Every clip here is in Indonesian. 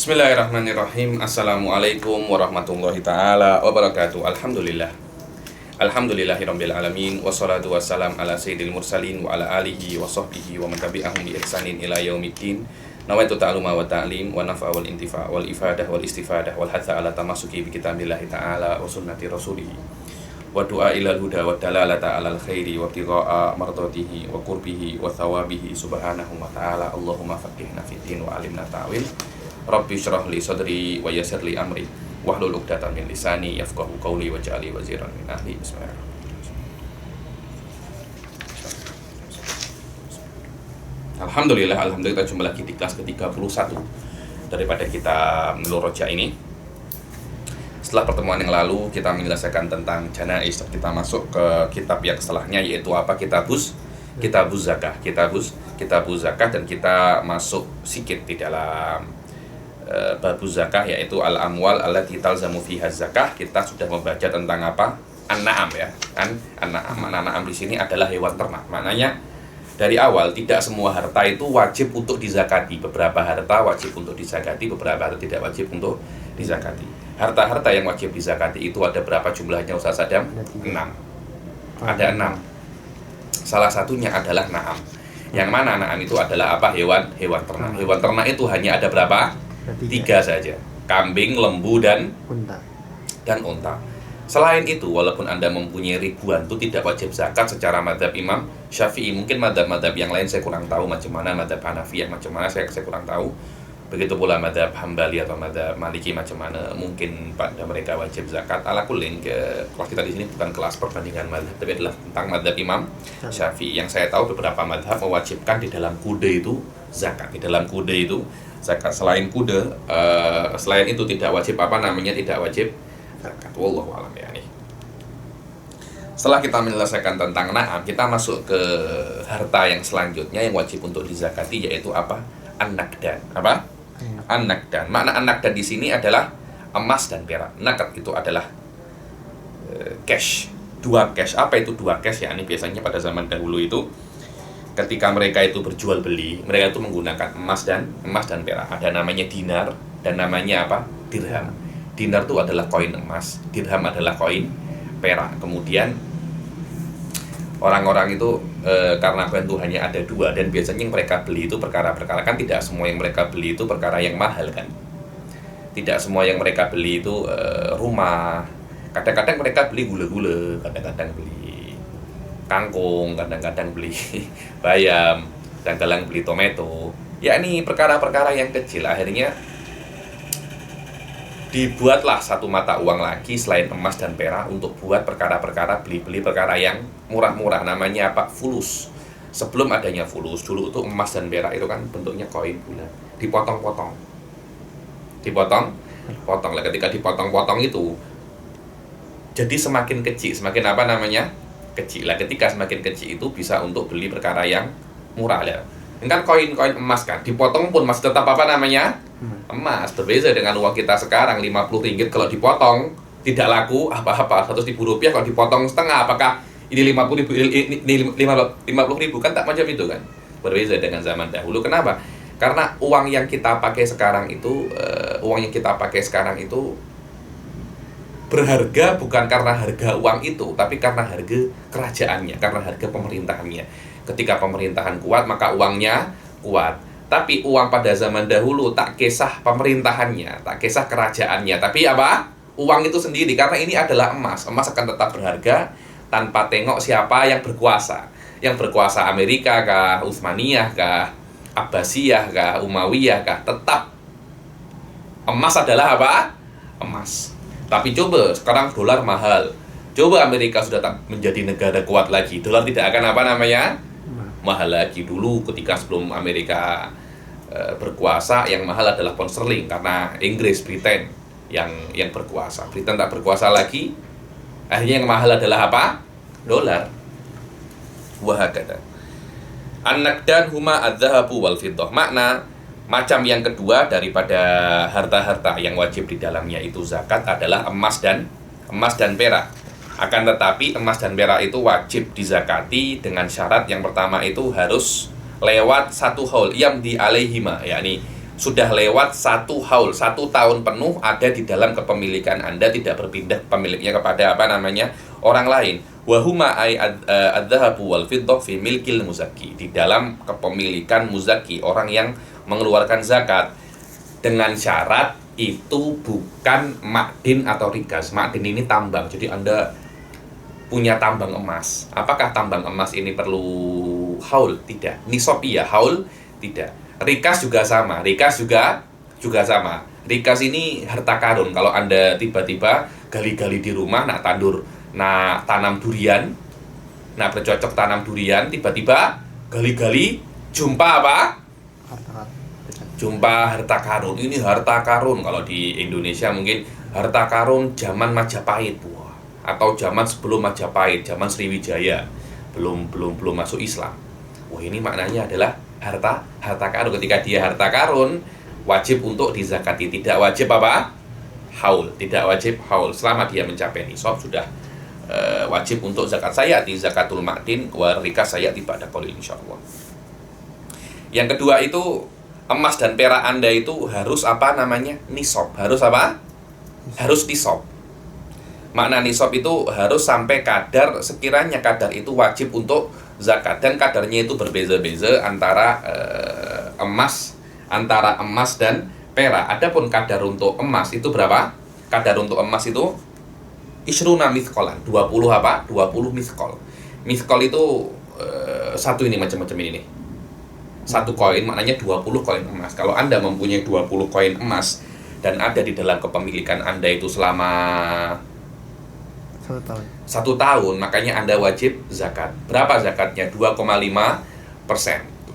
Bismillahirrahmanirrahim. Assalamualaikum warahmatullahi ta'ala wabarakatuh. Alhamdulillahirabbil alamin. Wassalatu wassalam ala sayyidil mursalin wa ala alihi wa sahbihi wa man tabi'ahum bi ihsanin ila yaumiddin. Nawaitu ta'aluma wa ta'lim wa nafa wal intifa wal ifadah wal istifadah wal hatha ala tamasuki bi kitabillahi ta'ala wa sunnati rasulih. Wa du'a ilal huda wa dalalata alal khairi wa tigha'a mardatihi wa qurbihi wa thawabihi subhanahu wa ta'ala. Allahumma faqihna fid din wa alimna ta'wil. Rabbi syrah li sadri wa yassir li amri wahlul 'uqdatam min lisani yafqahu qawli waj'alni waziran min ahli. Bismillahirrahmanirrahim. Alhamdulillah kita jumpa lagi di kelas ke-31 daripada kita Nurul Roja ini. Setelah pertemuan yang lalu kita menyelesaikan tentang janaiz, kita masuk ke kitab yang setelahnya, yaitu apa? Kitabuz zakah, kitabuz zakah, dan kita masuk sedikit di dalam babuz zakah, yaitu al-amwal allati talzamu fiha zakah. Kita sudah membaca tentang apa? An-na'am, ya kan? An-na'am di sini adalah hewan ternak. Maknanya dari awal tidak semua harta itu wajib untuk dizakati. Beberapa harta wajib untuk dizakati, beberapa harta tidak wajib untuk dizakati. Harta-harta yang wajib dizakati itu ada berapa jumlahnya, Ustaz Adam? 6. Ada 6. Salah satunya adalah na'am. Yang mana na'am itu adalah apa? Hewan ternak. Hewan ternak itu hanya ada berapa? 3 saja. Kambing, lembu, dan unta. Selain itu, walaupun Anda mempunyai ribuan, itu tidak wajib zakat secara madzhab Imam Syafi'i. Mungkin madzhab-madzhab yang lain saya kurang tahu, macam mana madzhab Hanafiyah, macam mana saya kurang tahu. Begitu pula madzhab Hambali atau madzhab Maliki, macam mana mungkin pada mereka wajib zakat. Ala kullin, kelas kita di sini bukan kelas perbandingan madzhab, tapi adalah tentang madzhab Imam Syafi'i. Yang saya tahu beberapa madzhab mewajibkan di dalam kude itu zakat. Di dalam kude itu zakat. Selain kude, selain itu tidak wajib tidak wajib zakat. Wallahu a'lam ya. Setelah kita menyelesaikan tentang na'am, kita masuk ke harta yang selanjutnya yang wajib untuk dizakati, yaitu apa? An-nakdan. Apa? An-nakdan. Makna an-nakdan di sini adalah emas dan perak. Nakad itu adalah cash. 2 cash. Apa itu 2 cash? Ya, ini biasanya pada zaman dahulu itu ketika mereka itu berjual beli, mereka itu menggunakan emas dan perak. Ada namanya dinar dan namanya apa? Dirham. Dinar itu adalah koin emas, dirham adalah koin perak. Kemudian orang-orang itu karena itu hanya ada 2, dan biasanya yang mereka beli itu perkara-perkara, kan tidak semua yang mereka beli itu perkara yang mahal, kan? Tidak semua yang mereka beli itu rumah. Kadang-kadang mereka beli gula-gula, kadang-kadang beli kangkung, kadang-kadang beli bayam, kadang-kadang beli tomato. Ya, ini perkara-perkara yang kecil. Akhirnya dibuatlah satu mata uang lagi selain emas dan perak untuk buat perkara-perkara beli-beli perkara yang murah-murah. Namanya apa? Fulus. Sebelum adanya fulus, dulu itu emas dan perak itu kan bentuknya koin bulan, dipotong-potong. Dipotong lah. Ketika dipotong-potong itu jadi semakin kecil, semakin apa namanya? Kecil lah. Ketika semakin kecil itu bisa untuk beli perkara yang murah lah. Ini kan koin-koin emas, kan dipotong pun masih tetap apa namanya? Emas. Berbeda dengan uang kita sekarang, 50 ringgit kalau dipotong tidak laku apa-apa. 100.000 rupiah kalau dipotong setengah, apakah ini 50.000, ini 50.000? Kan tak macam itu, kan? Berbeda dengan zaman dahulu. Kenapa? Karena uang yang kita pakai sekarang itu berharga bukan karena harga uang itu, tapi karena harga kerajaannya, karena harga pemerintahannya. Ketika pemerintahan kuat, maka uangnya kuat. Tapi uang pada zaman dahulu tak kisah pemerintahannya, tak kisah kerajaannya, tapi apa? Uang itu sendiri, karena ini adalah emas. Emas akan tetap berharga tanpa tengok siapa yang berkuasa. Yang berkuasa Amerika kah, Utsmaniyah kah, Abbasiyah kah, Umayyah kah, tetap emas adalah apa? Emas. Tapi coba sekarang dolar mahal. Coba Amerika sudah tak menjadi negara kuat lagi, dolar tidak akan apa namanya? Mahal lagi. Dulu ketika sebelum Amerika berkuasa, yang mahal adalah pound sterling karena Inggris, Britain yang berkuasa. Britain tak berkuasa lagi, akhirnya yang mahal adalah apa? Dolar. Wahakata. An-nakdan huma adz-dzahabu wal fiddah. Makna macam yang kedua daripada harta-harta yang wajib di dalamnya itu zakat adalah emas dan perak. Akan tetapi emas dan perak itu wajib dizakati dengan syarat yang pertama itu harus lewat 1 haul yamdi alaihima, yakni sudah lewat 1 haul, 1 tahun penuh ada di dalam kepemilikan Anda, tidak berpindah pemiliknya kepada orang lain. Wahuma ay adzahabu wal fiddah fi milkil muzaki, di dalam kepemilikan muzaki, orang yang mengeluarkan zakat, dengan syarat itu bukan makdin atau rikas. Makdin ini tambang, jadi Anda punya tambang emas. Apakah tambang emas ini perlu haul? Tidak. Nisab iya, haul tidak. Rikas juga sama. Rikas juga sama. Rikas ini harta karun. Kalau Anda tiba-tiba gali-gali di rumah, tanam durian, bercocok tanam durian, tiba-tiba gali-gali jumpa apa? Jumpa harta karun. Ini harta karun. Kalau di Indonesia mungkin harta karun zaman Majapahit, atau zaman sebelum Majapahit, zaman Sriwijaya, belum masuk Islam. Wah, ini maknanya adalah harta karun. Ketika dia harta karun, wajib untuk dizakati, tidak wajib apa? Haul, tidak wajib haul. Selama dia mencapai nisab sudah wajib untuk zakat. Saya di zakatul ma'din wa rikas saya tiba ada qaulil insyaallah. Yang kedua itu emas dan perak Anda itu harus nisab. Harus apa? Harus nisab. Makna nisab itu harus sampai kadar, sekiranya kadar itu wajib untuk zakat, dan kadarnya itu berbeza-beza antara emas dan perak. Adapun kadar untuk emas itu berapa? Kadar untuk emas itu isruna mithqalan, 20 mithqal. Mithqal itu satu ini macam-macam ini nih. Satu koin maknanya 20 koin emas. Kalau Anda mempunyai 20 koin emas dan ada di dalam kepemilikan Anda itu selama 1 tahun, makanya Anda wajib zakat. Berapa zakatnya? 2,5%.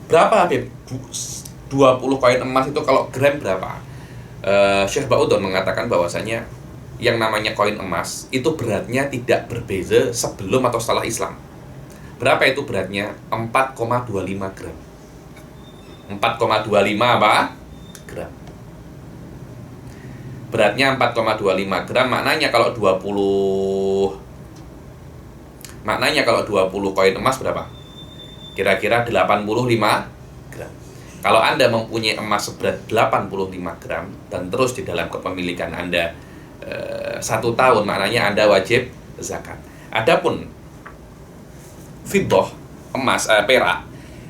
Berapa, Habib? 20 koin emas itu kalau gram berapa? Syekh Ba'udun mengatakan bahwasanya yang namanya koin emas itu beratnya tidak berbeza sebelum atau setelah Islam. Berapa itu beratnya? 4,25 gram. 4,25 apa? Gram. Beratnya 4,25 gram, maknanya kalau 20 koin emas berapa? Kira-kira 85 gram. Kalau Anda mempunyai emas seberat 85 gram dan terus di dalam kepemilikan Anda 1 tahun, maknanya Anda wajib zakat. Adapun fiddah, emas, perak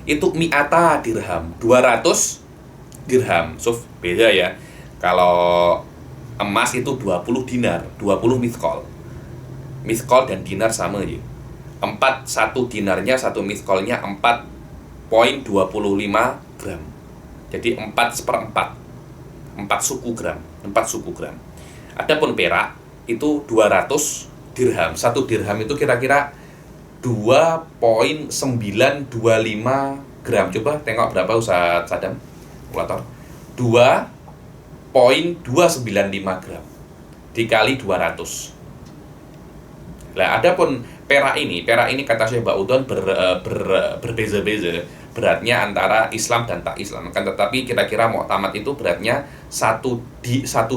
itu mi'ata dirham, 200 dirham. Beda ya. Kalau emas itu 20 dinar, 20 mithqal. Mithqal dan dinar sama aja. 1 dinarnya, 1 mithqalnya 4,25 gram. Jadi 4/4. 4 suku gram. Adapun perak itu 200 dirham. 1 dirham itu kira-kira 2,925 gram. Coba tengok berapa Ustaz Sadam, kalkulator. 2,295 gram dikali 200. Nah, adapun perak ini kata Syekh Ba'udun berbeza-beza beratnya antara Islam dan tak Islam. Kan tetapi kira-kira muktamad itu beratnya 1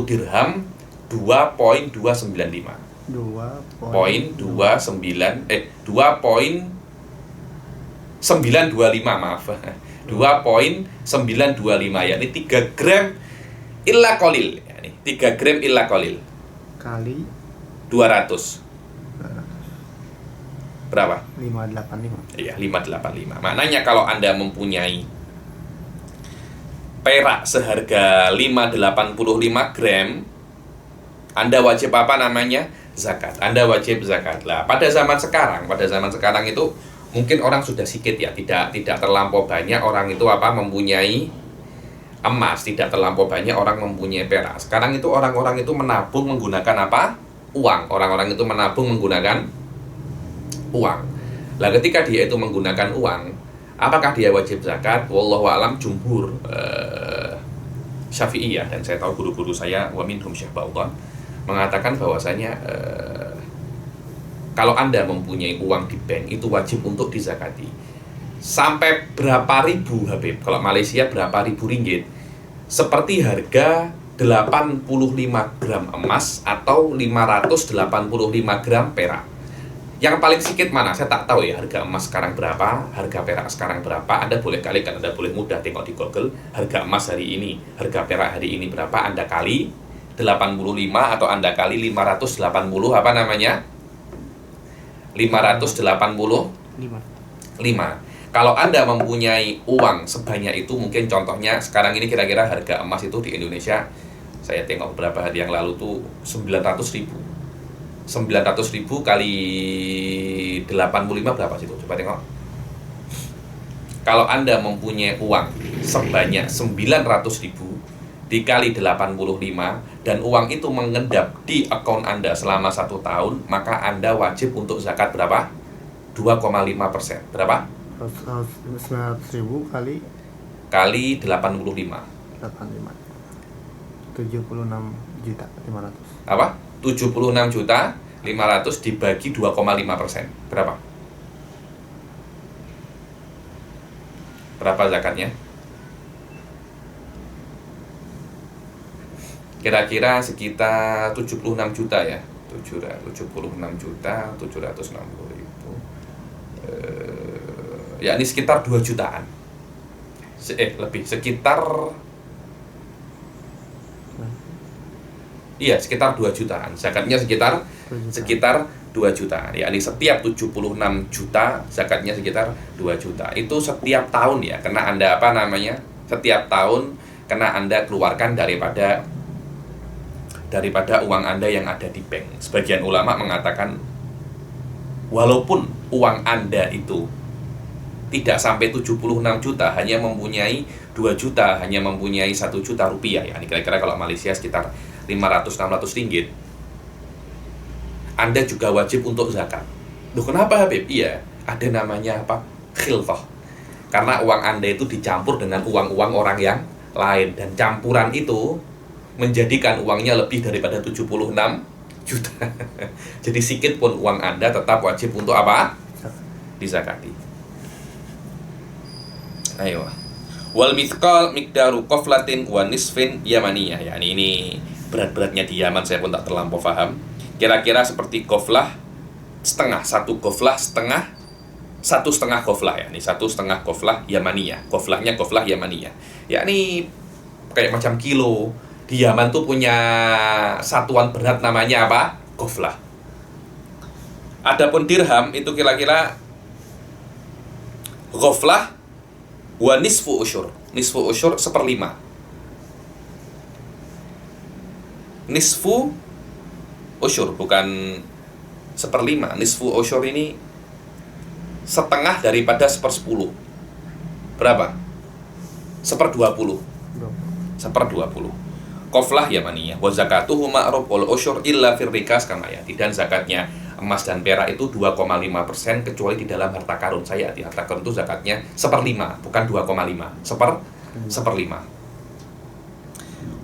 dirham 2,295. 2,925, maaf. 2,925, yakni 3 gram illa qalil. Yani 3 gram illa qalil kali 200. Berapa? 585. Iya, 585. Maknanya kalau Anda mempunyai perak seharga 585 gram, Anda wajib zakat. Anda wajib zakat. Lah, pada zaman sekarang itu mungkin orang sudah sedikit ya, tidak terlampau banyak orang itu mempunyai emas, tidak terlampau banyak orang mempunyai perak. Sekarang itu orang-orang itu menabung menggunakan uang. Orang-orang itu menabung menggunakan uang. Lah, ketika dia itu menggunakan uang, apakah dia wajib zakat? Wallahu a'lam, jumhur Syafi'iyah, dan saya tahu guru-guru saya wa minhum Syekh Ba'udhan mengatakan bahwasanya kalau Anda mempunyai uang di bank itu wajib untuk dizakati. Sampai berapa ribu, Habib? Kalau Malaysia berapa ribu ringgit? Seperti harga 85 gram emas atau 585 gram perak. Yang paling sedikit mana? Saya tak tahu ya, harga emas sekarang berapa, harga perak sekarang berapa. Anda boleh kalikan, Anda boleh mudah tengok di Google, harga emas hari ini, harga perak hari ini berapa, Anda kali 85 atau Anda kali 580 apa namanya? 585. Kalau Anda mempunyai uang sebanyak itu, mungkin contohnya sekarang ini kira-kira harga emas itu di Indonesia, saya tengok beberapa hari yang lalu tuh 900.000 kali 85 berapa sih, coba tengok. Kalau Anda mempunyai uang sebanyak 900.000 dikali 85 dan uang itu mengendap di akun Anda selama 1 tahun, maka Anda wajib untuk zakat berapa? 2,5%. Berapa? 900.000 kali Kali 85. 85. 76.500.000. Apa? 76.500.000 dibagi 2,5%. Berapa? Berapa zakatnya? Kira-kira sekitar 76 juta ya. 76.760.000. Ya ini sekitar 2 jutaan. Lebih sekitar iya, sekitar 2 jutaan. Zakatnya sekitar 2 juta. Yakni setiap 76 juta zakatnya sekitar 2 juta. Itu setiap tahun ya, kena Anda apa namanya? Setiap tahun kena Anda keluarkan daripada uang Anda yang ada di bank. Sebagian ulama mengatakan walaupun uang Anda itu tidak sampai 76 juta, hanya mempunyai 2 juta, hanya mempunyai 1 juta rupiah, ya, ini kira-kira kalau Malaysia sekitar 500-600 ringgit, Anda juga wajib untuk zakat. Loh kenapa Habib? Iya, ada namanya apa? Khilfah. Karena uang Anda itu dicampur dengan uang-uang orang yang lain, dan campuran itu menjadikan uangnya lebih daripada 76 juta. Jadi sedikit pun uang Anda tetap wajib untuk apa? Dizakati. Ayo. Wal mithqal miqdaru qaflatin wa nisfin yamaniyah. Ya, ini berat-beratnya di Yaman saya pun tak terlampau paham. Kira-kira seperti goflah setengah, satu goflah setengah, 1,5 goflah ya. Ini 1,5 goflah yamaniyah. Goflahnya goflah yamaniyah. Ya ini kayak macam kilo. Di Yaman tuh punya satuan berat namanya apa? Goflah. Adapun dirham itu kira-kira goflah wa nisfu usyur. Nisfu usyur 1/5. Nisfu usyur bukan 1/5. Nisfu usyur ini setengah daripada 1/10. Berapa? 1/20. 1/20. Qaflah yamaniyah wa zakatuhu ma'ruf wal usyur illa fir rikas kama yati. Dan zakatnya emas dan perak itu 2,5% kecuali di dalam harta karun. Saya di harta karun itu zakatnya 1/5, bukan 2,5. 1/5.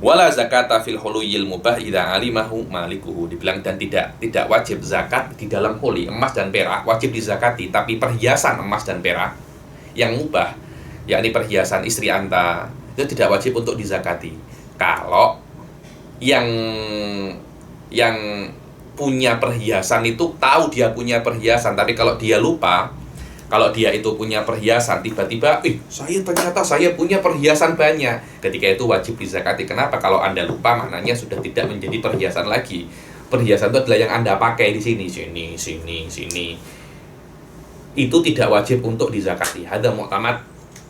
Wala zakata fil huluyil mubah idza alimahu malikuhu. Dibilang dan tidak wajib zakat di dalam huli emas dan perak, wajib dizakati, tapi perhiasan emas dan perak yang mubah, yakni perhiasan istri Anda, itu tidak wajib untuk dizakati. Kalau yang punya perhiasan itu tahu dia punya perhiasan, tapi kalau dia lupa, kalau dia itu punya perhiasan, tiba-tiba, ternyata saya punya perhiasan banyak. Ketika itu wajib dizakati. Kenapa? Kalau Anda lupa, maknanya sudah tidak menjadi perhiasan lagi. Perhiasan itu adalah yang Anda pakai di sini. Itu tidak wajib untuk dizakati. Ada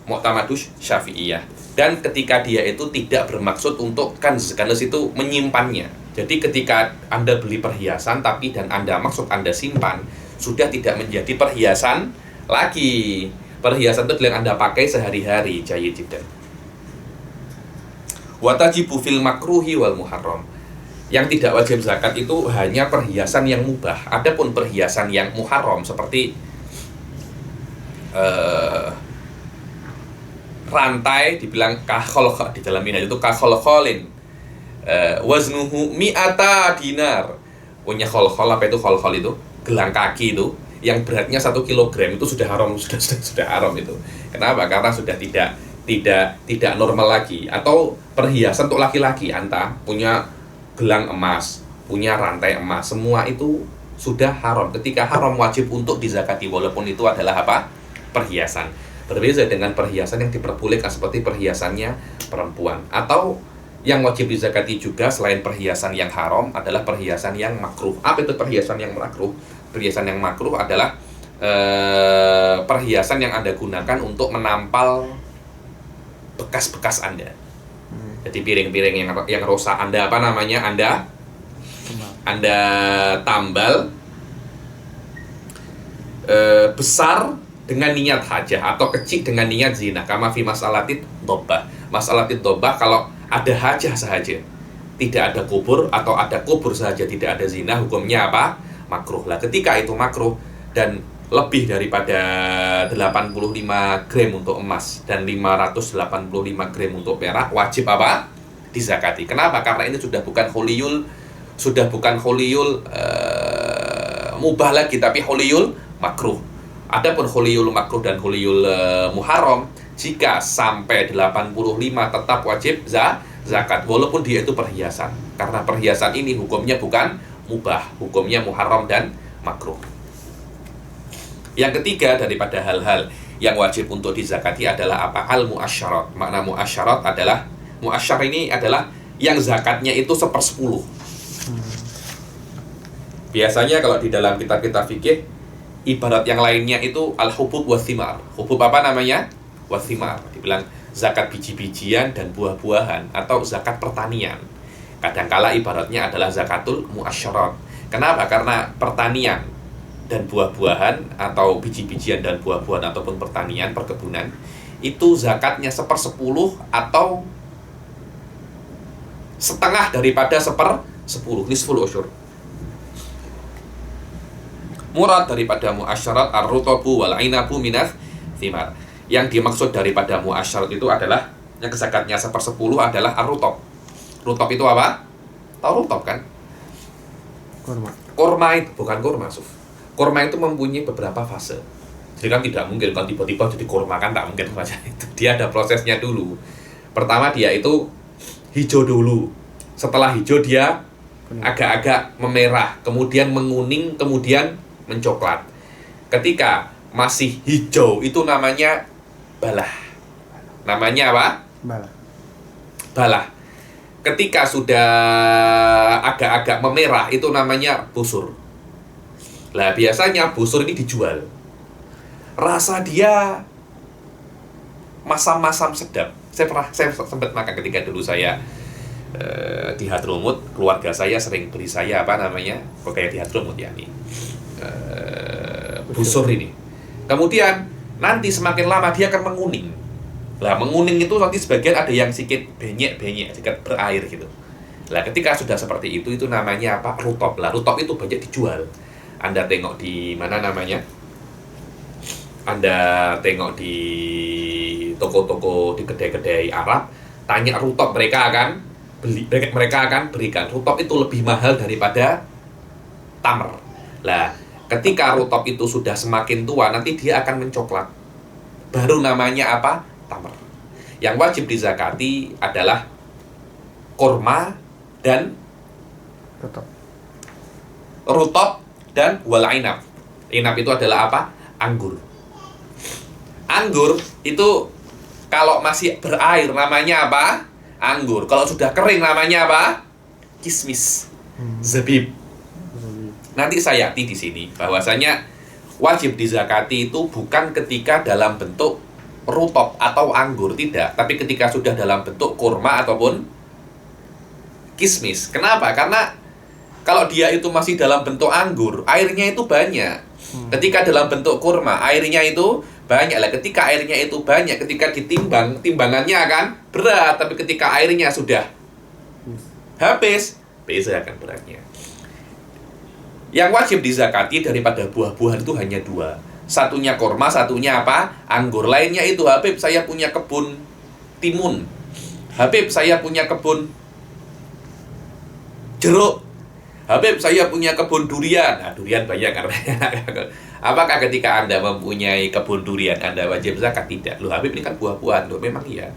mu'tamadus syafi'iyah. Dan ketika dia itu tidak bermaksud untuk kanz itu menyimpannya. Jadi ketika Anda beli perhiasan tapi dan Anda maksud Anda simpan, sudah tidak menjadi perhiasan lagi. Perhiasan itu yang Anda pakai sehari-hari. Jayyid jiddan. Wa tajibu fil makruhi wal muharram. Yang tidak wajib zakat itu hanya perhiasan yang mubah. Adapun perhiasan yang muharram seperti rantai, dibilang kahol di dalam minhaj itu kholin, waznuhu mi'ata dinar. Punya khol apa itu khol itu? Gelang kaki itu yang beratnya 1 kilogram itu sudah haram, sudah haram itu. Kenapa? Karena sudah tidak normal lagi. Atau perhiasan untuk laki-laki, Anda punya gelang emas, punya rantai emas, semua itu sudah haram. Ketika haram wajib untuk dizakati walaupun itu adalah apa? Perhiasan. Berbeda dengan perhiasan yang diperbolehkan seperti perhiasannya perempuan. Atau yang wajib dizakati juga selain perhiasan yang haram adalah perhiasan yang makruh. Apa itu perhiasan yang makruh? Perhiasan yang makruh adalah perhiasan yang Anda gunakan untuk menampal bekas-bekas Anda. Jadi piring-piring yang rusak Anda apa namanya? Anda tambal besar dengan niat hajah atau kecil dengan niat zina. Kama fi masalatit dobah. Masalatit dobah kalau ada hajah sahaja, tidak ada kubur, atau ada kubur sahaja tidak ada zina, hukumnya apa? Makruh. Lah ketika itu makruh dan lebih daripada 85 gram untuk emas dan 585 gram untuk perak, wajib apa? Dizakati. Kenapa? Karena ini sudah bukan holiyul mubah lagi, tapi holiyul makruh. Adapun holiyul makruh dan holiyul muharram, jika sampai 85 tetap wajib zakat walaupun dia itu perhiasan. Karena perhiasan ini hukumnya bukan mubah, hukumnya muharram dan makruh. Yang ketiga daripada hal-hal yang wajib untuk dizakati adalah apa? Al-mu'asyarat. Makna mu'asyarat adalah, mu'asyar ini adalah yang zakatnya itu 1/10. Biasanya kalau di dalam kitab-kitab fikih, ibarat yang lainnya itu al-hubub wathimar. Hubub apa namanya? Wathimar. Dibilang zakat biji-bijian dan buah-buahan atau zakat pertanian. Kadangkala ibaratnya adalah zakatul mu'asyarat. Kenapa? Karena pertanian dan buah-buahan atau biji-bijian dan buah-buahan ataupun pertanian, perkebunan, itu zakatnya 1/10 atau setengah daripada 1/10, nisful usyur. Murad daripada mu'asyarat ar-rutabu wal ainabu minas thimar. Yang dimaksud daripada mu'asyarat itu adalah yang zakatnya 1/10 adalah ar-rutab. Rutab itu apa? Tahu rutab kan? Kurma. Kurma itu bukan kurma, Suf. Kurma itu mempunyai beberapa fase. Jadi kan tidak mungkin kalau tiba-tiba jadi kurma, kan tak mungkin macam itu. Dia ada prosesnya dulu. Pertama dia itu hijau dulu. Setelah hijau dia agak-agak memerah, kemudian menguning, kemudian mencoklat. Ketika masih hijau itu namanya balah. Namanya apa? Balah. Ketika sudah agak-agak memerah itu namanya busur. Lah biasanya busur ini dijual. Rasa dia masam-masam sedap. Saya sempat makan ketika dulu saya di Hadromut. Keluarga saya sering beli saya apa namanya? Kayak di Hadromut ya nih. Busur ini. Kemudian nanti semakin lama dia akan menguning. Lah menguning itu nanti sebagian ada yang sedikit benyek, sedikit berair gitu. Lah ketika sudah seperti itu namanya apa? Rutab. Lah rutab itu banyak dijual. Anda tengok di mana namanya? Anda tengok di toko-toko, di kedai-kedai Arab, tanya rutab, mereka akan berikan. Rutab itu lebih mahal daripada tamr. Lah ketika rutab itu sudah semakin tua, nanti dia akan mencoklat. Baru namanya apa? Tamr. Yang wajib dizakati adalah kurma dan rutab dan wal inab. Inab itu adalah apa? Anggur. Anggur itu kalau masih berair namanya apa? Anggur. Kalau sudah kering namanya apa? Kismis. Zabib. Nanti saya yakti di sini bahwasanya wajib dizakati itu bukan ketika dalam bentuk rutab atau anggur, tidak, tapi ketika sudah dalam bentuk kurma ataupun kismis. Kenapa? Karena kalau dia itu masih dalam bentuk anggur, airnya itu banyak. Ketika dalam bentuk kurma, airnya itu banyak. Lah ketika airnya itu banyak, ketika ditimbang, timbangannya akan berat. Tapi ketika airnya sudah habis, beda akan beratnya. Yang wajib dizakati daripada buah-buahan itu hanya dua. Satunya kurma, satunya apa? Anggur. Lainnya itu, Habib saya punya kebun timun, Habib saya punya kebun jeruk, Habib saya punya kebun durian. Nah, durian banyak karena apakah ketika Anda mempunyai kebun durian Anda wajib zakat? Tidak. Loh Habib ini kan buah-buahan. Loh memang iya,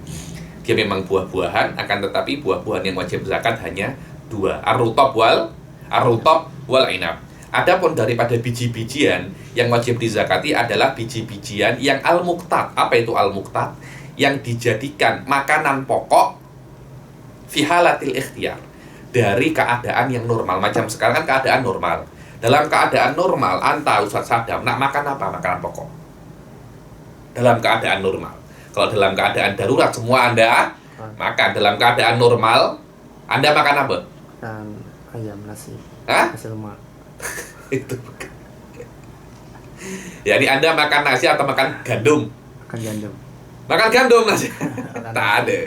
dia memang buah-buahan, akan tetapi buah-buahan yang wajib zakat hanya dua, ar-rutab wal inab. Adapun daripada biji-bijian yang wajib dizakati adalah biji-bijian yang al-muqtat. Apa itu al-muqtat? Yang dijadikan makanan pokok fi halatil ikhtiyar, dari keadaan yang normal. Macam sekarang kan keadaan normal. Dalam keadaan normal, anta Ustaz Sadam nak makan apa? Makanan pokok. Dalam keadaan normal. Kalau dalam keadaan darurat semua Anda makan. Dalam keadaan normal Anda makan apa? Makan ayam, nasi. Hah? Nasi lemak. Itu bukan. Jadi Anda makan nasi atau makan gandum? Makan gandum. Makan gandum nasi. Tak ada.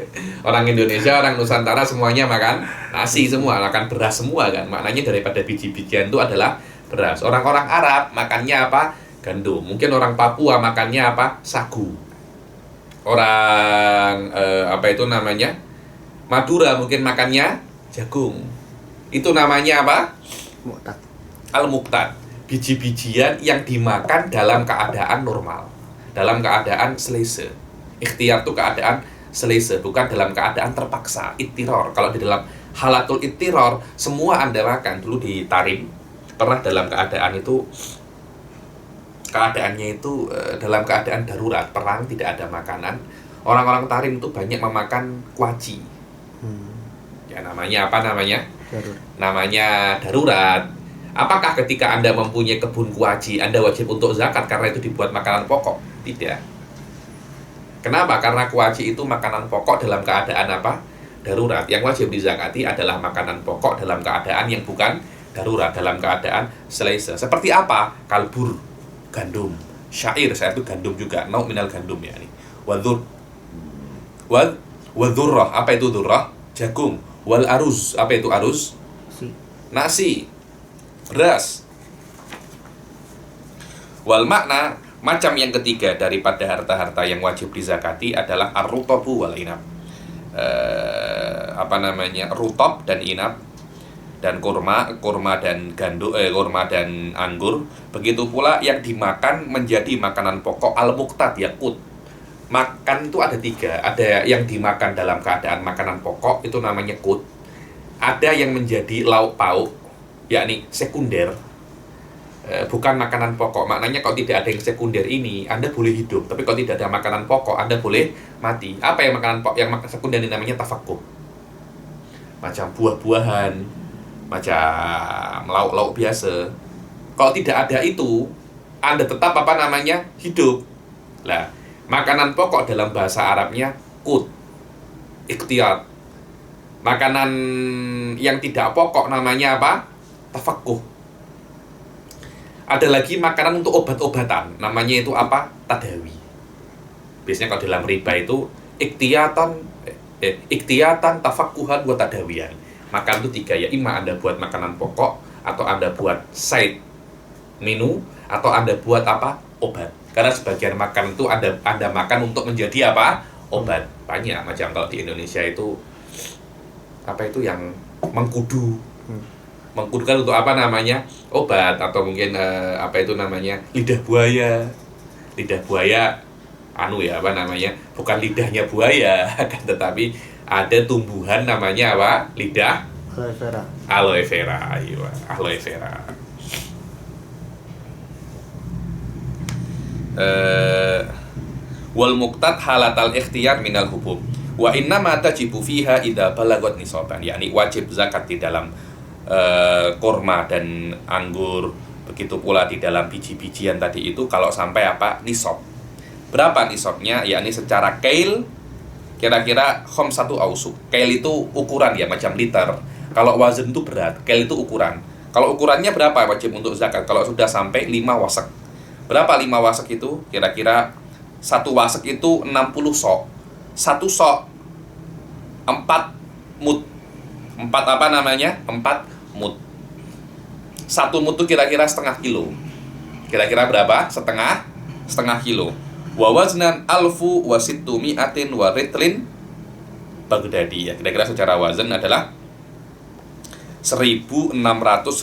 Orang Indonesia, orang Nusantara semuanya makan nasi semua, makan beras semua kan. Maknanya daripada biji-bijian itu adalah beras. Orang-orang Arab makannya apa? Gandum. Mungkin orang Papua makannya apa? Sagu. Orang apa itu namanya? Madura mungkin makannya jagung. Itu namanya apa? Muqtat. Al-muqtat, biji-bijian yang dimakan dalam keadaan normal, dalam keadaan selesa. Ikhtiar itu keadaan selesa, bukan dalam keadaan terpaksa, ittiror. Kalau di dalam halatul ittiror, semua Anda makan. Dulu di Tarim, pernah dalam keadaan itu, keadaannya itu dalam keadaan darurat, perang, tidak ada makanan. Orang-orang Tarim itu banyak memakan kuaci. Ya namanya apa namanya? Darurat. Namanya darurat. Apakah ketika Anda mempunyai kebun kuaci, Anda wajib untuk zakat karena itu dibuat makanan pokok? Tidak. Kenapa? Karena kuaci itu makanan pokok dalam keadaan apa? Darurat. Yang wajib dizakati adalah makanan pokok dalam keadaan yang bukan darurat, dalam keadaan selesa. Seperti apa? Kalbur, gandum, syair, saya itu gandum juga, nau minal gandum ya ini. Wadhurrah, apa itu dhurrah? Jagung. Wal aruz, apa itu aruz? Nasi. Beras. Wal makna, macam yang ketiga daripada harta-harta yang wajib dizakati adalah ar-rutabu wal inab. Rutab dan inab, dan kurma dan kurma dan anggur. Begitu pula yang dimakan menjadi makanan pokok al-muqtat, yakut. Makan itu ada tiga. Ada yang dimakan dalam keadaan makanan pokok, itu namanya kut. Ada yang menjadi lauk pauk, yakni sekunder, bukan makanan pokok. Maknanya kalau tidak ada yang sekunder ini, Anda boleh hidup. Tapi kalau tidak ada makanan pokok, Anda boleh mati. Apa yang makanan pokok? Yang sekunder ini namanya tafakkuh. Macam buah-buahan, macam lauk-lauk biasa. Kalau tidak ada itu, Anda tetap apa namanya? Hidup. Lah, makanan pokok dalam bahasa Arabnya kut, ikhtiyat. Makanan yang tidak pokok namanya apa? Tafakkuh. Ada lagi makanan untuk obat-obatan, namanya itu apa? Tadawi. Biasanya kalau dalam riba itu ikhtiyatan, tafakkuhan, buat tadawian. Makan itu tiga ya, ima Anda buat makanan pokok, atau Anda buat side menu, atau Anda buat apa? Obat. Karena sebagian makanan itu Anda makan untuk menjadi apa? Obat. Banyak macam kalau di Indonesia itu apa itu yang mengkudu. Mengkudu kan untuk apa namanya? Obat, atau mungkin apa itu namanya? Lidah buaya. Lidah buaya bukan lidahnya buaya kan, tetapi ada tumbuhan namanya apa? Lidah Aloe vera. Aloe vera, iya, aloe vera. Wal muqtat halatal ikhtiyar minal hubub. Wa inna ma tajibu fiha idza balagat nisaban, yakni wajib zakat di dalam kurma dan anggur, begitu pula di dalam biji-bijian tadi itu kalau sampai apa? Nisab. Berapa nisabnya? Yakni secara kail kira-kira satu ausuk. Kail itu ukuran ya, macam liter. Kalau wazan itu berat, kail itu ukuran. Kalau ukurannya berapa wajib untuk zakat? Kalau sudah sampai 5 wasak. Berapa 5 wasak itu? Kira-kira 1 wasak itu 60 sok. 1 sok 4 mud. 4 apa namanya? 4 mud. 1 mud itu kira-kira setengah kilo. Kira-kira berapa? Setengah kilo. Wa waznan alfu wa sittu mi'atin wa ritlin Baghdadi ya. Kira-kira secara wazan adalah 1.600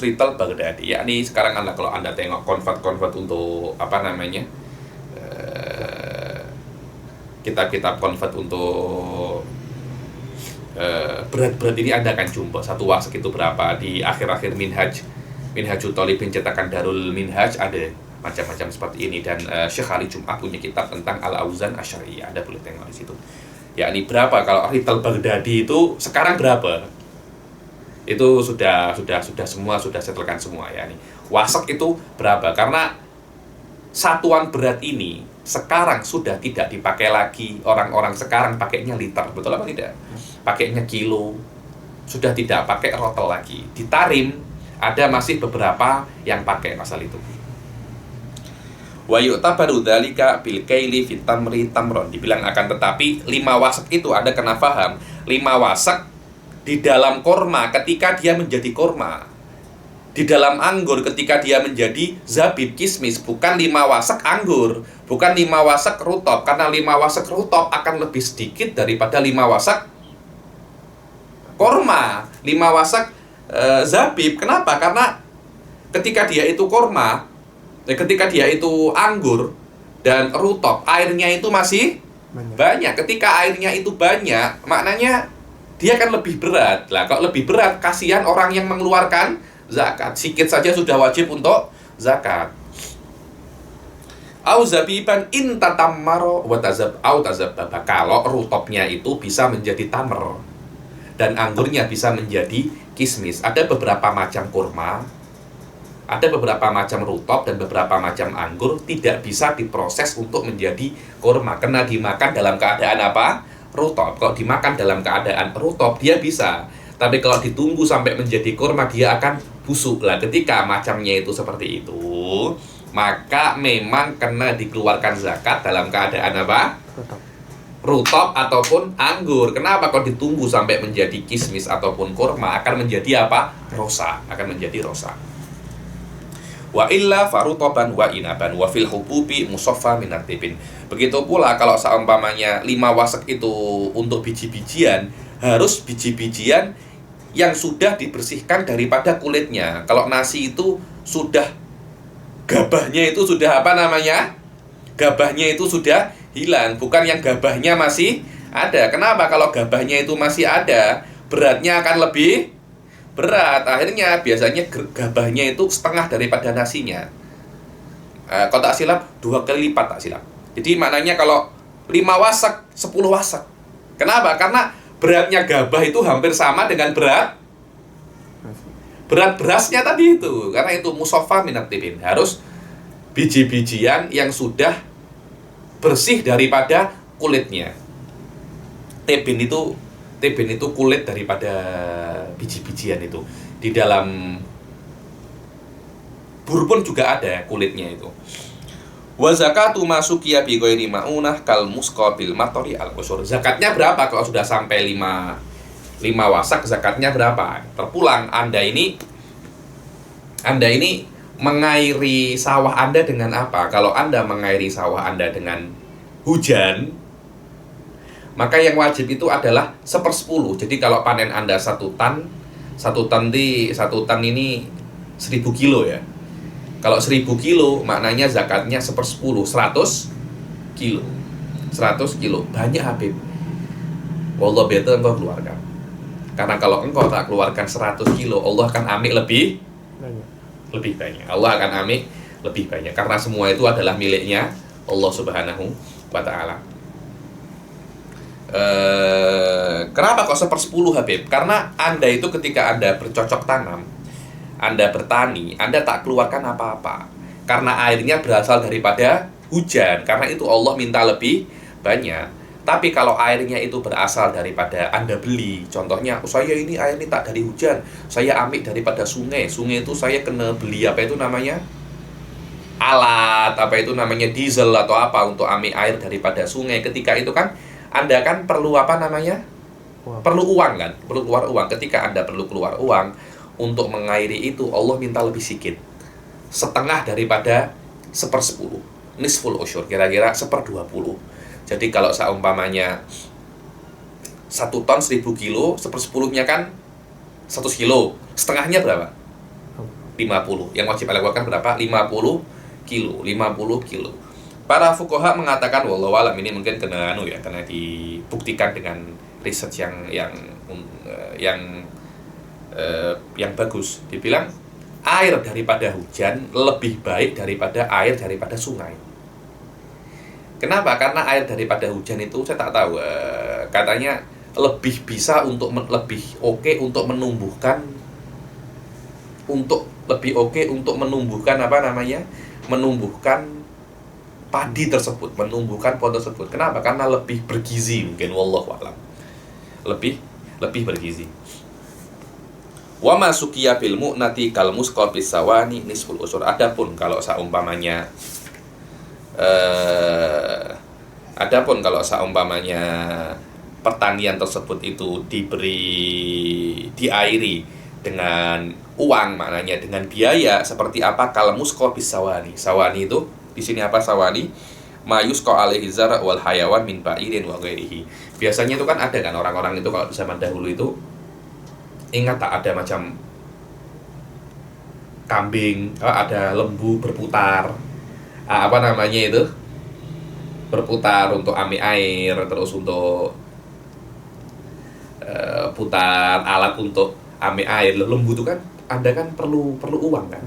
rital Baghdadi. Yakni sekarang kalau Anda tengok convert untuk apa namanya? Kitab-kitab convert untuk berat-berat ini Anda akan jumpa 1 wasak itu berapa di akhir-akhir minhaj Minhajul Thalibin cetakan Darul Minhaj ada macam-macam seperti ini, dan Syekh Ali Jum'ah punya kitab tentang Al-Auzan Asy'ariyah, ada, boleh tengok di situ. Yakni berapa kalau Rital Baghdadi itu sekarang berapa? Itu sudah semua sudah setelkan semua ya. Nih wasak itu berapa? Karena satuan berat ini sekarang sudah tidak dipakai lagi. Orang-orang sekarang pakainya liter, betul apa tidak? Pakainya kilo, sudah tidak pakai rotel lagi. Di Tarim ada masih beberapa yang pakai masal itu. Wa yu'tabaru dzalika bil kaili fit tamri tamron. Dibilang akan tetapi 5 wasak itu ada kena paham. 5 wasak di dalam korma ketika dia menjadi korma, di dalam anggur ketika dia menjadi zabib kismis, bukan 5 wasak anggur, bukan 5 wasak rutop, karena 5 wasak rutop akan lebih sedikit daripada 5 wasak korma, 5 wasak zabib. Kenapa? Karena ketika dia itu korma, ketika dia itu anggur dan rutop, airnya itu masih banyak. Ketika airnya itu banyak, maknanya dia akan lebih berat. Lah, kalau lebih berat, kasihan orang yang mengeluarkan zakat. Sikit saja sudah wajib untuk zakat. Au zabiban in tatammaro wa tazab au tazabbaba. Kalau rutopnya itu bisa menjadi tamer dan anggurnya bisa menjadi kismis. Ada beberapa macam kurma, ada beberapa macam rutop dan beberapa macam anggur tidak bisa diproses untuk menjadi kurma, kena dimakan dalam keadaan apa? Rutop. Kalau dimakan dalam keadaan rutop dia bisa, tapi kalau ditunggu sampai menjadi kurma dia akan busuk. Lah, ketika macamnya itu seperti itu, maka memang kena dikeluarkan zakat dalam keadaan apa? Rutop ataupun anggur. Kenapa? Kalau ditunggu sampai menjadi kismis ataupun kurma akan menjadi apa? Rosa, akan menjadi rosa. Wa illa farutoban wa inaban wa fil hububi musaffa minat tibin. Begitu pula kalau seumpamanya 5 wasak itu untuk biji-bijian, harus biji-bijian yang sudah dibersihkan daripada kulitnya. Kalau nasi itu sudah gabahnya itu sudah apa namanya? Gabahnya itu sudah hilang, bukan yang gabahnya masih ada. Kenapa? Kalau gabahnya itu masih ada, beratnya akan lebih berat. Akhirnya biasanya gabahnya itu setengah daripada nasinya. Kalau tak silap 2 kali lipat tak silap. Jadi maknanya kalau 5 wasak 10 wasak. Kenapa? Karena beratnya gabah itu hampir sama dengan berat berasnya tadi itu. Karena itu musaffa minat tibin, harus biji-bijian yang sudah bersih daripada kulitnya. Tibin itu kulit daripada biji-bijian itu. Di dalam bourbon juga ada kulitnya itu. Wa zakatu masukiya bi ghairi maunah kal musqabil matori al qusur. Zakatnya berapa kalau sudah sampai 5 wasak? Zakatnya berapa? Terpulang Anda ini mengairi sawah Anda dengan apa? Kalau Anda mengairi sawah Anda dengan hujan, maka yang wajib itu adalah 1/10. Jadi kalau panen Anda 1 tan ini 1000 kilo ya. Kalau 1000 kilo maknanya zakatnya 1/10, 100 kilo. 100 kilo, banyak Habib. Wallah betul engkau keluarkan. Karena kalau engkau tak keluarkan 100 kilo, Allah akan ambil lebih banyak. Allah akan ambil lebih banyak. Karena semua itu adalah miliknya Allah Subhanahu wa Ta'ala. Kenapa kok 1/10 Habib? Karena Anda itu ketika Anda bercocok tanam, Anda bertani, Anda tak keluarkan apa-apa. Karena airnya berasal daripada hujan. Karena itu Allah minta lebih banyak. Tapi kalau airnya itu berasal daripada Anda beli, contohnya, saya ini air ini tak dari hujan, saya ambil daripada sungai. Sungai itu saya kena beli apa itu namanya? Alat, apa itu namanya? Diesel atau apa untuk ambil air daripada sungai. Ketika itu kan Anda kan perlu apa namanya? Perlu uang kan? Perlu keluar uang. Ketika Anda perlu keluar uang untuk mengairi itu, Allah minta lebih sedikit. Setengah daripada 1/10. Nisful usyur, kira-kira 1/20. Jadi kalau seumpamanya 1 ton 1000 kilo, 1/10-nya kan 100 kilo. Setengahnya berapa? 50. Yang wajib Anda keluarkan berapa? 50 kilo. 50 kilo. Para fuqaha mengatakan, wallahu alam, ini mungkin kena dibuktikan dengan research yang bagus. Dibilang air daripada hujan lebih baik daripada air daripada sungai. Kenapa? Karena air daripada hujan itu saya tak tahu, katanya lebih bisa untuk lebih oke untuk menumbuhkan menumbuhkan padi tersebut, menumbuhkan pohon tersebut. Kenapa? Karena lebih bergizi mungkin, wallahu a'lam. Lebih bergizi. Wa ma suqiya bil mu'nati kal musqa bis sawani nisful usur. Adapun kalau saumpamanya pertanian tersebut itu diairi dengan uang, maknanya dengan biaya seperti apa? Kal musqa bis sawani. Sawani itu di sini apa sawani? Mayusqa alaihi zara wal hayawan min ba'irin wa ghairihi. Biasanya itu kan ada kan orang-orang itu kalau di zaman dahulu itu, ingat tak ada macam kambing, ada lembu berputar, berputar untuk ambil air, terus untuk putar alat untuk ambil air. Lembu itu kan Anda kan perlu uang kan,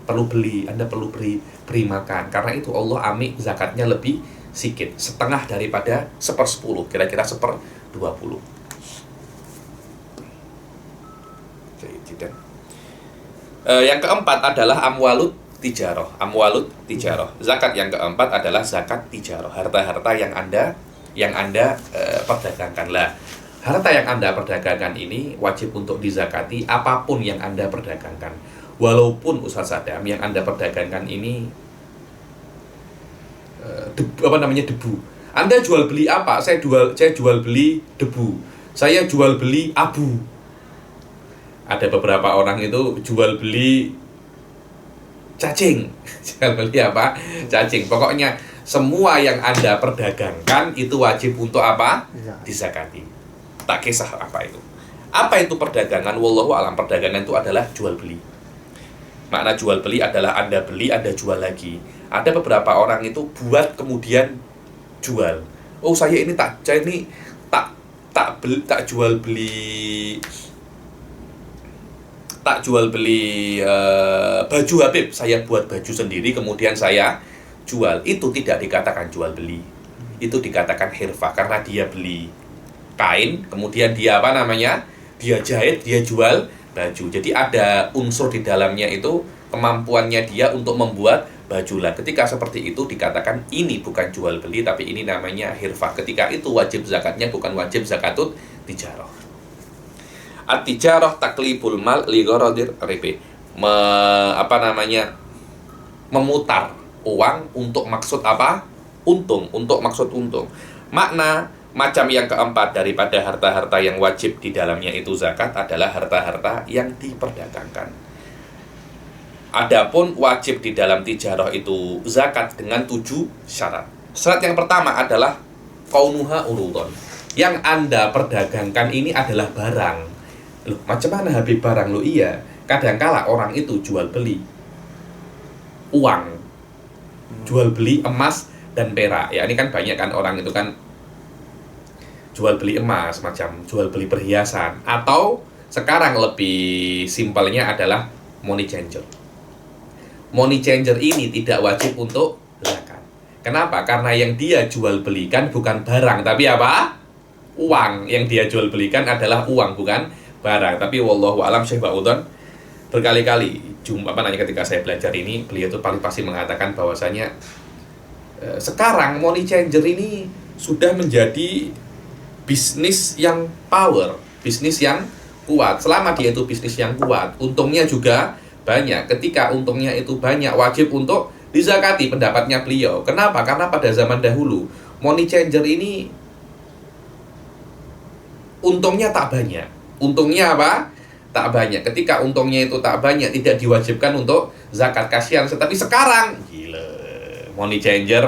perlu beli, Anda perlu beri makan. Karena itu Allah ambil zakatnya lebih sedikit, setengah daripada 1/10, kira-kira 1/20. Yang keempat adalah amwalut tijaroh. Zakat yang keempat adalah zakat tijaroh, harta-harta yang anda perdagangkan. Lah, harta yang Anda perdagangkan ini wajib untuk dizakati apapun yang Anda perdagangkan. Walaupun Ustaz Sadam yang Anda perdagangkan ini debu. Anda jual beli apa? Saya jual beli debu. Saya jual beli abu. Ada beberapa orang itu jual beli cacing. Jual beli apa? Cacing. Pokoknya semua yang Anda perdagangkan itu wajib untuk apa? Dizakati. Tak kisah apa itu. Apa itu perdagangan? Wallahu a'lam. Perdagangan itu adalah jual beli. Makna jual beli adalah Anda beli, Anda jual lagi. Ada beberapa orang itu buat kemudian jual. Oh, saya ini tak jual beli baju Habib, saya buat baju sendiri kemudian saya jual. Itu tidak dikatakan jual beli. Itu dikatakan hirfah karena dia beli kain, kemudian dia dia jahit, dia jual baju. Jadi ada unsur di dalamnya itu kemampuannya dia untuk membuat baju. Lah, ketika seperti itu dikatakan ini bukan jual beli tapi ini namanya hirfah. Ketika itu wajib zakatnya bukan wajib zakatut tijarah. At-tijarah taklibul mal li gharadir ribi. Memutar uang untuk maksud apa? Untung, untuk maksud untung. Makna macam yang keempat daripada harta-harta yang wajib di dalamnya itu zakat adalah harta-harta yang diperdagangkan. Adapun wajib di dalam tijarah itu zakat dengan 7 syarat. Syarat yang pertama adalah kaunuha urudon. Yang Anda perdagangkan ini adalah barang. Loh, macam mana Habib barang? Loh iya, kadangkala orang itu jual beli uang, jual beli emas dan perak. Ya, ini kan banyak kan orang itu kan jual beli emas, macam jual beli perhiasan, atau sekarang lebih simpelnya adalah money changer. Money changer ini tidak wajib untuk zakat. Kenapa? Karena yang dia jual belikan bukan barang, tapi apa? Uang. Yang dia jual belikan adalah uang, bukan barang. Tapi wallahu alam, Syekh Ba'udhan berkali-kali ketika saya belajar ini, beliau itu paling pasti mengatakan bahwasanya sekarang money changer ini sudah menjadi bisnis yang power, bisnis yang kuat. Selama dia itu bisnis yang kuat, untungnya juga banyak. Ketika untungnya itu banyak, wajib untuk dizakati, pendapatnya beliau. Kenapa? Karena pada zaman dahulu money changer ini untungnya tak banyak. Untungnya apa? Tak banyak. Ketika untungnya itu tak banyak, tidak diwajibkan untuk zakat, kasihan. Tetapi sekarang gila, money changer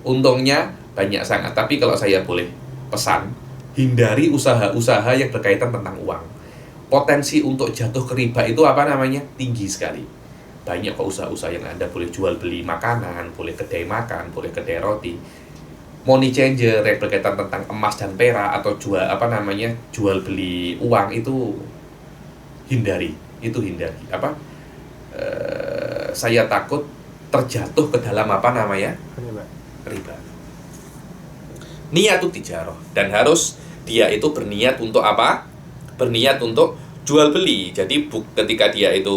untungnya banyak sangat. Tapi kalau saya boleh pesan, hindari usaha-usaha yang berkaitan tentang uang. Potensi untuk jatuh ke riba itu tinggi sekali. Banyak kok usaha-usaha yang Anda boleh jual beli makanan, boleh kedai makan, boleh kedai roti. Money changer yang berkaitan tentang emas dan perak atau jual beli uang itu hindari. Itu hindari. Saya takut terjatuh ke dalam apa namanya? Riba. Niat itu tijarah, dan harus dia itu berniat untuk apa? Berniat untuk jual beli. Jadi ketika dia itu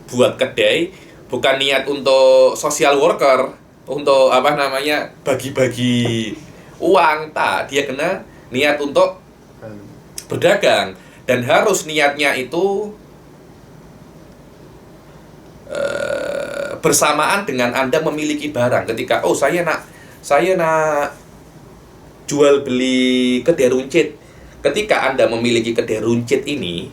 buat kedai, bukan niat untuk social worker, untuk apa namanya, bagi-bagi uang, tak. Dia kena niat untuk berdagang, dan harus niatnya itu bersamaan dengan Anda memiliki barang. Ketika saya nak jual beli kedai runcit. Ketika Anda memiliki kedai runcit ini,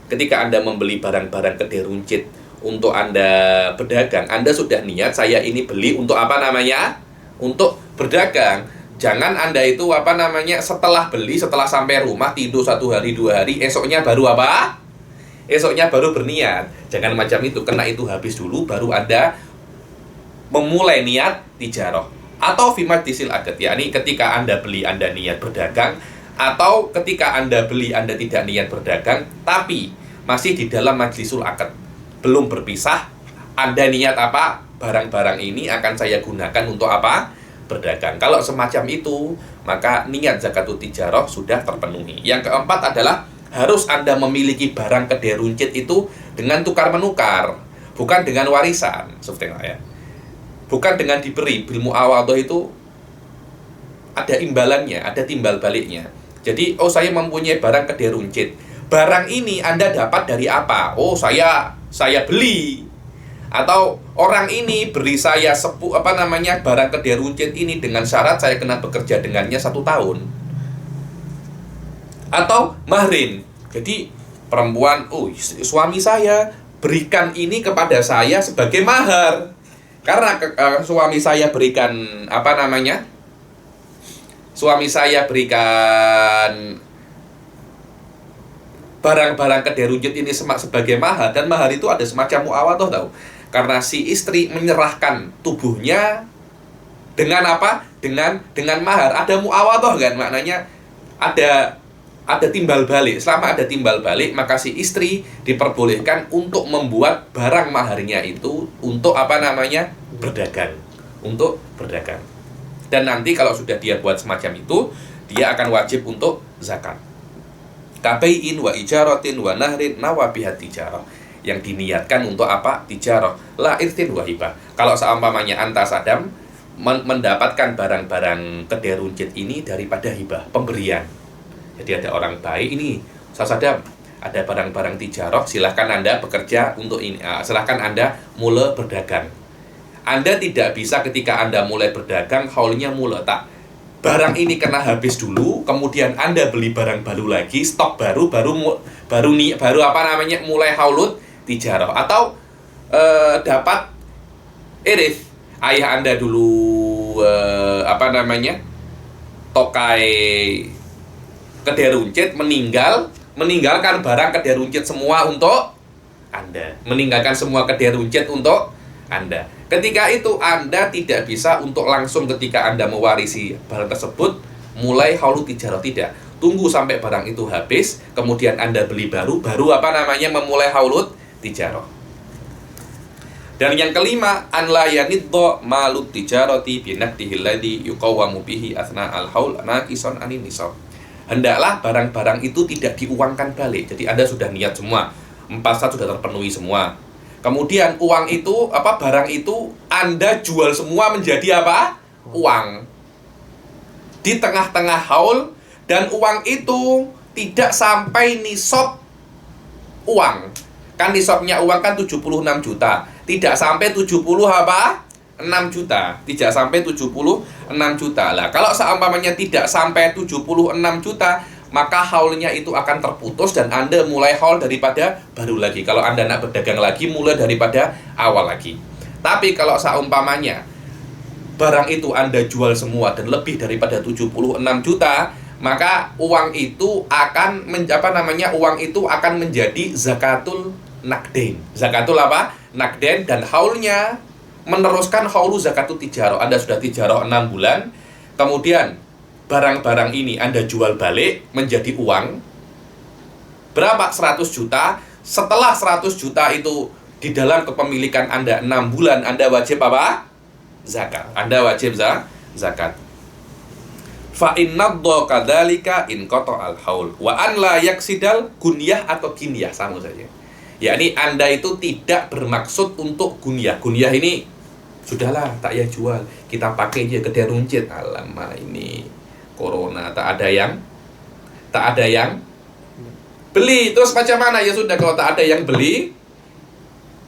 ketika Anda membeli barang-barang kedai runcit untuk Anda berdagang, Anda sudah niat saya ini beli untuk apa namanya? Untuk berdagang. Jangan Anda itu apa namanya, setelah beli, setelah sampai rumah tidur 1 hari 2 hari, esoknya baru apa? Esoknya baru berniat. Jangan macam itu, kena itu habis dulu baru Anda memulai niat tijarah. Atau fi majlisil aqd, yakni ketika Anda beli Anda niat berdagang, atau ketika Anda beli Anda tidak niat berdagang tapi masih di dalam majlisul aqd, belum berpisah, Anda niat apa? Barang-barang ini akan saya gunakan untuk apa? Berdagang. Kalau semacam itu, maka niat zakatut tijarah sudah terpenuhi. Yang keempat adalah harus Anda memiliki barang kedai runcit itu dengan tukar-menukar, bukan dengan warisan. Seperti ya. Bukan dengan diberi. Bil muawadhah itu ada imbalannya, ada timbal baliknya. Jadi, saya mempunyai barang kedai runcit. Barang ini Anda dapat dari apa? Saya beli. Atau orang ini beri saya barang kedai runcit ini dengan syarat saya kena bekerja dengannya 1 tahun. Atau mahrin. Jadi perempuan, suami saya berikan ini kepada saya sebagai mahar. Karena suami saya berikan suami saya berikan barang-barang kedai runcit ini sebagai mahar, dan mahar itu ada semacam muawadhah tahu. Karena si istri menyerahkan tubuhnya dengan apa? Dengan mahar. Ada muawadhah kan? Maknanya ada timbal balik. Selama ada timbal balik, maka si istri diperbolehkan untuk membuat barang maharnya itu untuk berdagang. Untuk berdagang. Dan nanti kalau sudah dia buat semacam itu, dia akan wajib untuk zakat. Kabai'in wa ijaratin wa nahrin nawabihat tijarah. Yang diniatkan untuk apa? Tijarah. La irtin wa hibah. Kalau seumpamanya anta sadam mendapatkan barang-barang kedai runcit ini daripada hibah, pemberian. Jadi ada orang baik ini, sadam ada barang-barang tijarah, silahkan Anda bekerja untuk ini, silahkan Anda mulai berdagang. Anda tidak bisa ketika Anda mulai berdagang, haulnya mulai tak. Barang ini kena habis dulu, kemudian Anda beli barang baru lagi, stok baru mulai haulut tijarah. Atau dapat irith, ayah Anda dulu tokai kedai runcit meninggalkan barang kedai runcit semua untuk Anda. Meninggalkan semua kedai runcit untuk Anda. Ketika itu Anda tidak bisa untuk langsung ketika Anda mewarisi barang tersebut mulai haulut tijarah, tidak. Tunggu sampai barang itu habis, kemudian Anda beli baru memulai haulut tijarah. Dan yang kelima, an la yaniddo malut tijarati binaqdihi alladhi yuqawwamu bihi athna al-haul naqisan anin nisab. Hendaklah barang-barang itu tidak diuangkan balik. Jadi Anda sudah niat semua, 4 syarat sudah terpenuhi semua. Kemudian uang itu, barang itu Anda jual semua menjadi apa? Uang. Di tengah-tengah haul, dan uang itu tidak sampai nisab uang. Kan nisabnya uang kan 76 juta. Tidak sampai 6 juta. Tidak sampai 76 juta. Lah, kalau seumpamanya tidak sampai 76 juta, maka haulnya itu akan terputus dan Anda mulai haul daripada baru lagi. Kalau Anda nak berdagang lagi, mulai daripada awal lagi. Tapi kalau seumpamanya barang itu Anda jual semua dan lebih daripada 76 juta, maka uang itu akan uang itu akan menjadi zakatul nakden. Zakatul apa? Nakden, dan haulnya meneruskan haulu zakatut tijarah. Anda sudah tijarah 6 bulan, kemudian barang-barang ini Anda jual balik menjadi uang. Berapa? 100 juta. setelah 100 juta itu di dalam kepemilikan Anda 6 bulan, Anda wajib apa? Zakat. Anda wajib zakat. Fa innaddo kadzalika in qata'al haul wa an la yaksidal gunyah atau ginyah, sama saja. Yakni Anda itu tidak bermaksud untuk gunyah. Gunyah ini sudahlah, tak ya jual, kita pakai aja kedai runcit. Alamak, ini corona tak ada yang beli. Terus macam mana? Ya sudah, kalau tak ada yang beli,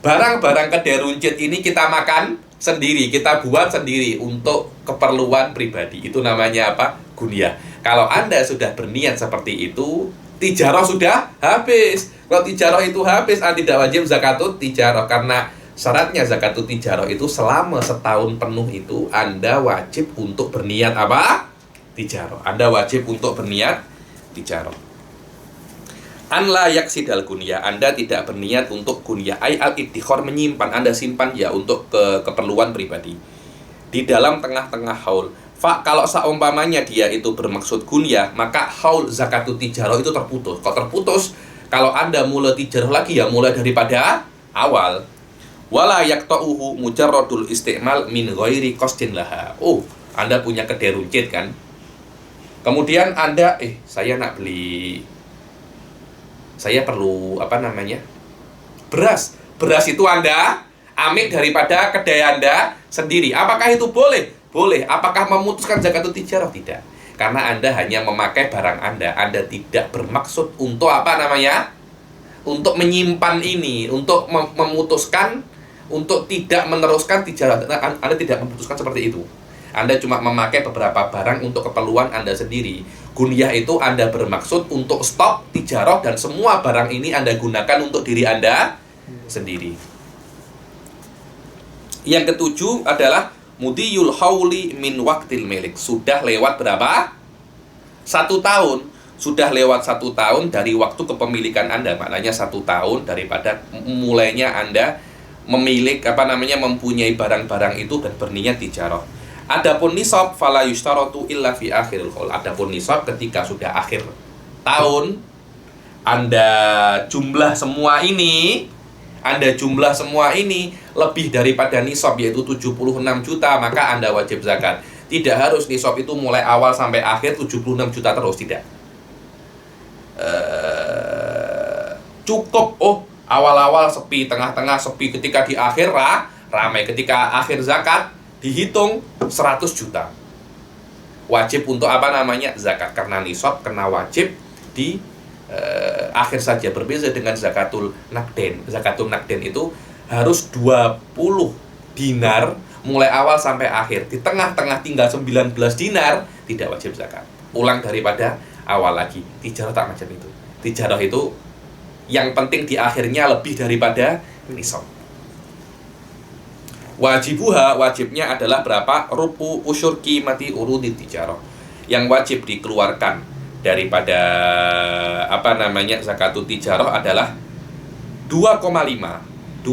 barang-barang kedai runcit ini kita makan sendiri, kita buat sendiri untuk keperluan pribadi. Itu namanya apa? Gunyah. Kalau Anda sudah berniat seperti itu, tijarah sudah habis. Kalau tijarah itu habis, Anda tidak wajib zakatut tijarah, karena syaratnya zakatut tijarah itu selama setahun penuh itu Anda wajib untuk berniat apa? Tijarah. Anda wajib untuk berniat tijarah. An la yaksidal gunyah, Anda tidak berniat untuk gunyah. Ai al-iddikhar, menyimpan, Anda simpan ya untuk keperluan pribadi. Di dalam tengah-tengah haul. Kalau seumpamanya dia itu bermaksud gunyah, maka haul zakatut tijarah itu terputus. Kalau terputus, kalau Anda mulai tijarah lagi ya mulai daripada awal. Wala yaqta'uhu mujarradul isti'mal min ghairi qasdin laha. Oh, Anda punya kedai runcit kan? Kemudian Anda saya nak beli, saya perlu beras. Beras itu Anda ambil daripada kedai Anda sendiri. Apakah itu boleh? Boleh. Apakah memutuskan zakatut tijarah? Tidak. Karena Anda hanya memakai barang Anda. Anda tidak bermaksud untuk untuk menyimpan ini, untuk memutuskan, untuk tidak meneruskan tijarah. Anda tidak memutuskan seperti itu. Anda cuma memakai beberapa barang untuk keperluan Anda sendiri. Gunyah itu Anda bermaksud untuk stop tijarah dan semua barang ini Anda gunakan untuk diri Anda sendiri. Yang ketujuh adalah mudiyul hauli min waktil milik. Sudah lewat berapa? 1 tahun. Sudah lewat 1 tahun dari waktu kepemilikan Anda. Maknanya 1 tahun daripada mulainya Anda mempunyai barang-barang itu dan berniat tijarah. Adapun nisab fala yushtaratu illa fi akhiril haul. Adapun nisab ketika sudah akhir tahun, Anda jumlah semua ini lebih daripada nisab, yaitu 76 juta, maka Anda wajib zakat. Tidak harus nisab itu mulai awal sampai akhir 76 juta terus, tidak. Cukup awal-awal sepi, tengah-tengah sepi, ketika di akhir ramai, ketika akhir zakat dihitung 100 juta. Wajib untuk zakat, karena nisab kena wajib di akhir saja. Berbeda dengan zakatul nakden. Zakatul nakden itu harus 20 dinar mulai awal sampai akhir. Di tengah-tengah tinggal 19 dinar, tidak wajib zakat. Ulang daripada awal lagi. Tijarah tak macam itu. Tijarah itu yang penting di akhirnya lebih daripada nisab. Wajibnya adalah berapa? Rubu usyur qimati urudit tijarah. Yang wajib dikeluarkan daripada zakatut tijarah adalah 2,5%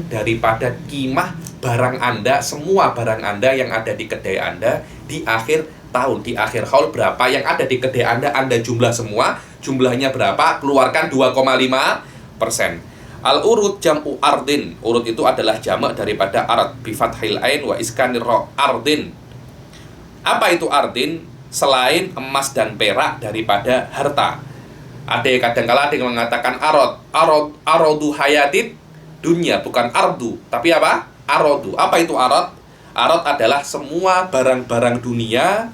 daripada kimah barang Anda, semua barang Anda yang ada di kedai Anda di akhir tahun, di akhir haul. Berapa yang ada di kedai Anda jumlah semua, jumlahnya berapa? Keluarkan 2,5%. Al-urud jam'u ardin. Urud itu adalah jamak daripada arad bi fathil ain wa iskanir ra, ardin. Apa itu ardin? Selain emas dan perak daripada harta. Ada kadang-kala ada yang mengatakan arodu hayatid dunia, bukan ardu, tapi apa? Arodu. Apa itu arad? Arad adalah semua barang-barang dunia,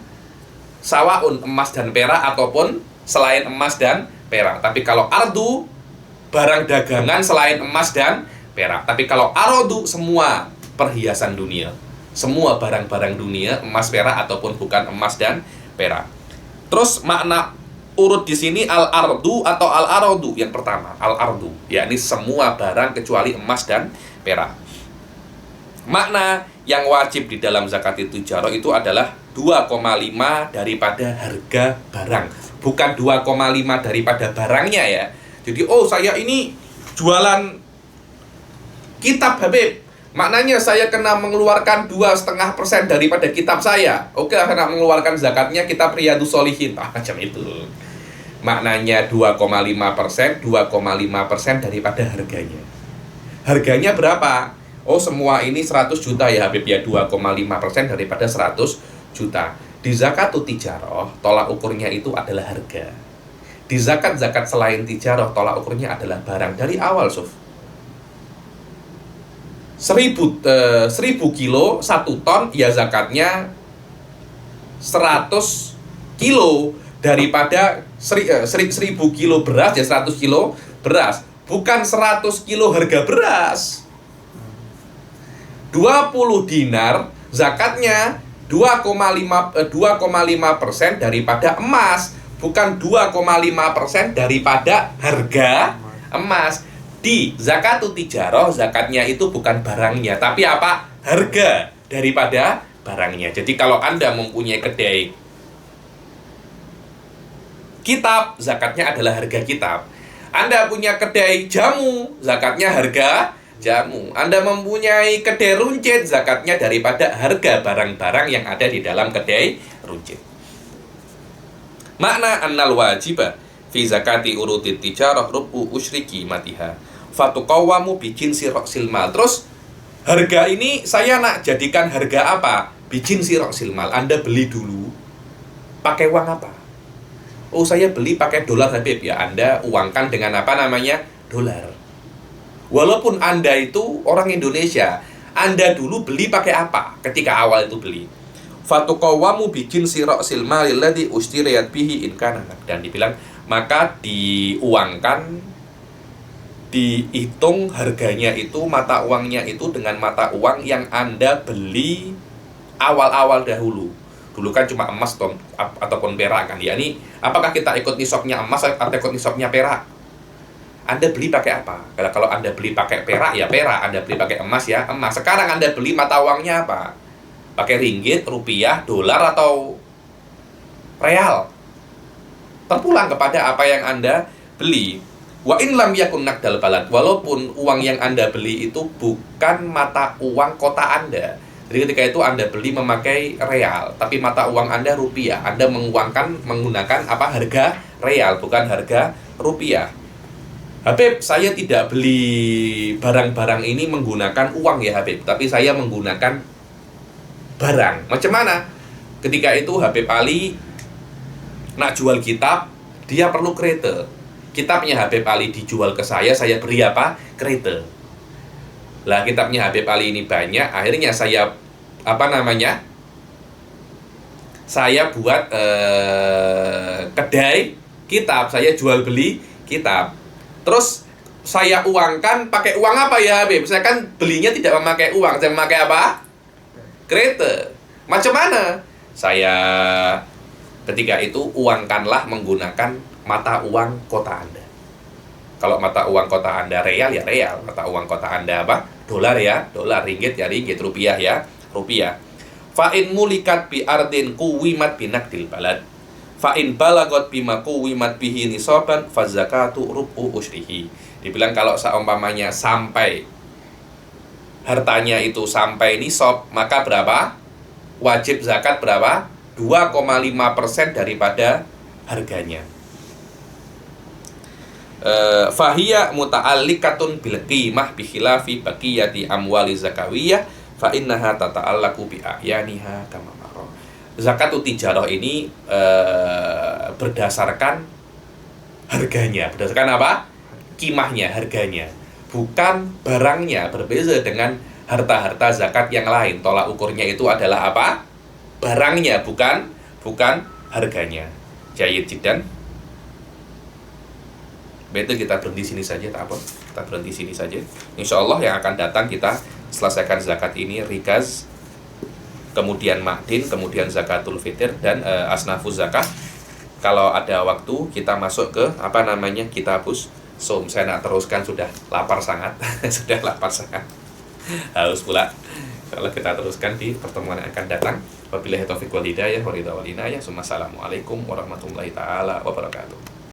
sawaun emas dan perak ataupun selain emas dan perak. Tapi kalau ardu, barang dagangan selain emas dan perak. Tapi kalau arodu, semua perhiasan dunia, semua barang-barang dunia, emas, perak ataupun bukan emas dan perak. Terus makna urut di sini al-ardu atau al-arodu. Yang pertama, al-ardu, yakni semua barang kecuali emas dan perak. Makna yang wajib di dalam zakat tijarah itu adalah 2,5 daripada harga barang, bukan 2,5 daripada barangnya ya. Jadi, saya ini jualan kitab Habib, maknanya saya kena mengeluarkan 2,5% daripada kitab saya. Oke, kena mengeluarkan zakatnya kitab Riyadhus Shalihin, macam itu. Maknanya 2,5%, 2,5% daripada harganya. Harganya berapa? Oh, semua ini 100 juta ya Habib ya, 2,5% daripada 100 juta. Di zakatut tijarah, tolak ukurnya itu adalah harga. Di zakat-zakat selain tijarah, tolak ukurnya adalah barang. Dari awal, Suf. 1000 kilo, 1 ton, ya zakatnya 100 kilo. Daripada 1000 kilo beras, ya 100 kilo beras. Bukan 100 kilo harga beras. 20 dinar, zakatnya 2,5% daripada emas, bukan 2,5% daripada harga emas. Di zakatut tijarah, zakatnya itu bukan barangnya, tapi apa? Harga daripada barangnya. Jadi kalau Anda mempunyai kedai kitab, zakatnya adalah harga kitab. Anda punya kedai jamu, zakatnya harga jamu. Anda mempunyai kedai runcit, zakatnya daripada harga barang-barang yang ada di dalam kedai runcit. Makna annal wajibah fi zakati urutit tijarah rubu usyriki matiha fatuqawamu bijinsi roksil mal. Terus harga ini saya nak jadikan harga apa? Bijinsi roksil mal. Anda beli dulu pakai uang apa? Oh, saya beli pakai dolar Habib. Ya, Anda uangkan dengan apa namanya? Dolar. Walaupun Anda itu orang Indonesia, Anda dulu beli pakai apa ketika awal itu beli? Fatuqawamu bijinsi roksil mal alladzi ustiriyat bihi in kana. Dan dibilang, maka diuangkan, dihitung harganya itu, mata uangnya itu dengan mata uang yang Anda beli awal-awal dahulu. Dulu kan cuma emas ataupun perak kan. Ya, ini apakah kita ikut nisabnya emas atau ikut nisabnya perak? Anda beli pakai apa? Kalau Anda beli pakai perak, ya perak. Anda beli pakai emas, ya emas. Sekarang Anda beli mata uangnya apa? Pakai ringgit, rupiah, dolar, atau real? Terpulang kepada apa yang Anda beli. Wa in lam yakun naqdal balad, walaupun uang yang Anda beli itu bukan mata uang kota Anda. Jadi ketika itu Anda beli memakai real, tapi mata uang Anda rupiah. Anda menggunakan apa? Harga real, bukan harga rupiah. Habib, saya tidak beli barang-barang ini menggunakan uang ya Habib, tapi saya menggunakan barang. Macam mana? Ketika itu Habib Ali nak jual kitab, dia perlu kereta. Kitabnya Habib Ali dijual ke saya beri apa? Kereta. Lah, kitabnya Habib Ali ini banyak, akhirnya saya saya buat kedai kitab, saya jual beli kitab. Terus saya uangkan pakai uang apa ya Habib? Saya kan belinya tidak memakai uang, saya memakai apa? Kereta. Macam mana? Saya ketika itu uangkanlah menggunakan mata uang kota Anda. Kalau mata uang kota Anda real, ya real. Mata uang kota Anda apa? Dolar, ya dolar. Ringgit, ya ringgit. Rupiah, ya rupiah. Fa'in mulikat bi ardin kuwimat binakdil balad, fa'in balagot bima kuwimat bihi nisaban fazakatu rubu usrihi. Dibilang kalau seumpamanya sampai hartanya itu sampai nisab, maka berapa? Wajib zakat berapa? 2,5% daripada harganya. Fahiya muta'alliqatun bil qimah bi khilafi baqiyati amwali zakawiyah fa innaha tata'allaqu bi ayaniha kama marra. Zakatut tijarah ini berdasarkan harganya. Berdasarkan apa? Qimahnya, harganya. Bukan barangnya. Berbeda dengan harta-harta zakat yang lain. Tolak ukurnya itu adalah apa? Barangnya, bukan harganya. Jayyid jiddan. Betul, kita berhenti sini saja, tak apa. Kita berhenti sini saja. Insya Allah yang akan datang kita selesaikan zakat ini, rikaz, kemudian ma'din, kemudian zakatul fitr, dan asnafuz zakat. Kalau ada waktu kita masuk ke kitabus som. Saya nak teruskan, sudah lapar sangat. Sudah lapar sangat. Haus pula. Kalau kita teruskan di pertemuan yang akan datang. Wabillahi taufiq wal hidayah wa ridha wal inayah. Assalamualaikum warahmatullahi taala wabarakatuh.